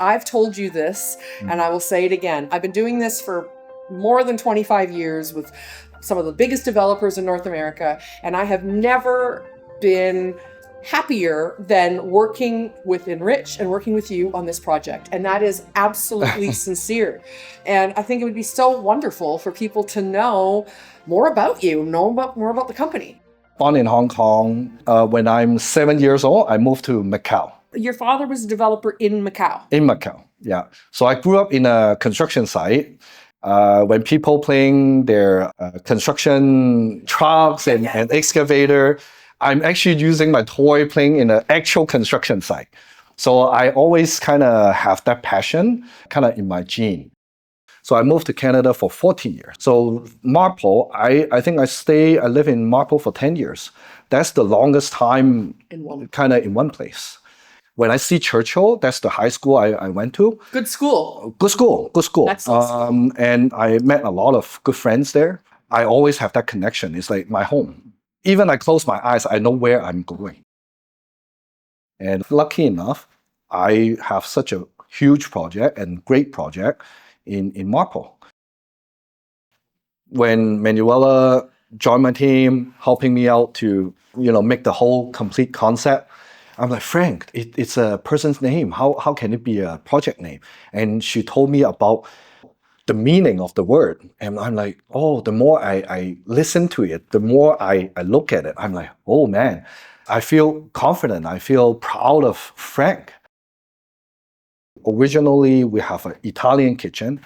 I've told you this, and I will say it again. I've been doing this for more than 25 years with some of the biggest developers in North America, and I have never been happier than working with Enrich and working with you on this project. And that is absolutely sincere. And I think it would be so wonderful for people to know more about you, more about the company. Born in Hong Kong. When I'm 7 years old, I moved to Macau. Your father was a developer in Macau. In Macau, yeah. So I grew up in a construction site. When people playing their construction trucks and excavator, I'm actually using my toy playing in an actual construction site. So I always kind of have that passion kind of in my gene. So I moved to Canada for 14 years. So Marple, I think I live in Marple for 10 years. That's the longest time kind of in one place. When I see Churchill, that's the high school I went to. Good school. Good school. Excellent. And I met a lot of good friends there. I always have that connection. It's like my home. Even I close my eyes, I know where I'm going. And lucky enough, I have such a huge project and great project in Marple. When Manuela joined my team, helping me out to make the whole complete concept, I'm like, FRÄNK, it's a person's name. How can it be a project name? And she told me about the meaning of the word. And I'm like, oh, the more I listen to it, the more I look at it, I'm like, oh man, I feel confident. I feel proud of FRÄNK. Originally, we have an Italian kitchen.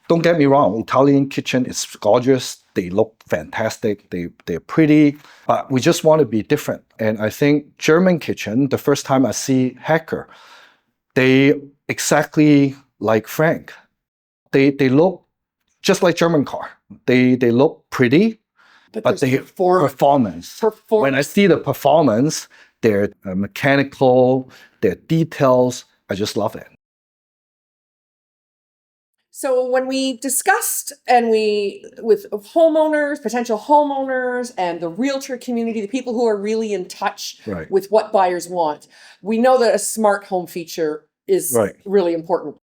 Don't get me wrong, Italian kitchen is gorgeous. They look fantastic. They're pretty, but we just want to be different. And I think German kitchen, the first time I see Hacker, they exactly like FRÄNK. They look just like German car. They look pretty, but they performance. When I see the performance, their mechanical, their details, I just love it. So when we discussed with homeowners, potential homeowners, and the realtor community, the people who are really in touch with what buyers want, we know that a smart home feature is really important.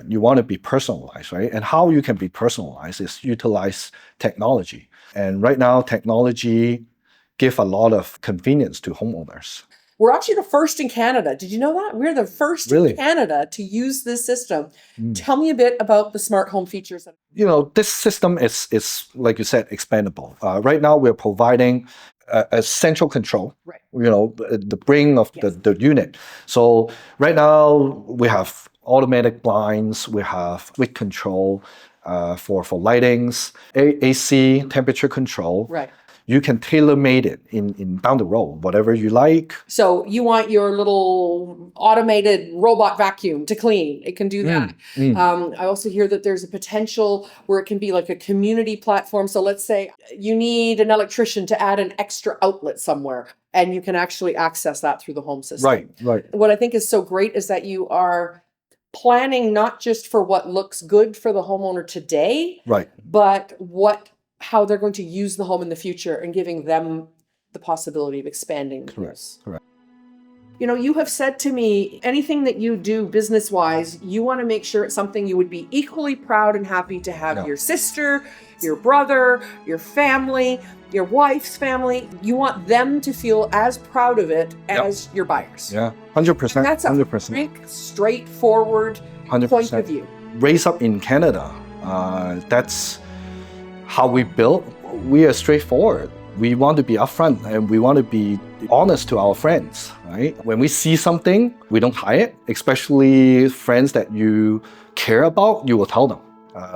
You want to be personalized, right? And how you can be personalized is utilize technology. And right now, technology gives a lot of convenience to homeowners. We're actually the first in Canada. Did you know that? We're the first in Canada to use this system. Tell me a bit about the smart home features. This system is like you said, expandable. Right now, we're providing a central control, the brain of the unit. So right now, we have automatic blinds, we have switch control for lightings, AC, temperature control. Right. You can tailor-made it in down the road, whatever you like. So you want your little automated robot vacuum to clean. It can do that. I also hear that there's a potential where it can be like a community platform. So let's say you need an electrician to add an extra outlet somewhere, and you can actually access that through the home system. Right. What I think is so great is that you are planning not just for what looks good for the homeowner today, but how they're going to use the home in the future and giving them the possibility of expanding. Correct. You have said to me, anything that you do business-wise, you want to make sure it's something you would be equally proud and happy to have your sister, your brother, your family, your wife's family. You want them to feel as proud of it as your buyers. Yeah, 100%. And that's a 100%. Straightforward 100%. point of view. Raised up in Canada, that's how we build. We are straightforward. We want to be upfront and we want to be honest to our friends, right? When we see something, we don't hide it, especially friends that you care about, you will tell them.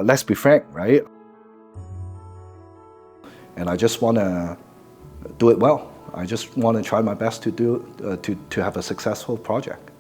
Let's be frank, right? And I just want to do it well. I just want to try my best to do to have a successful project.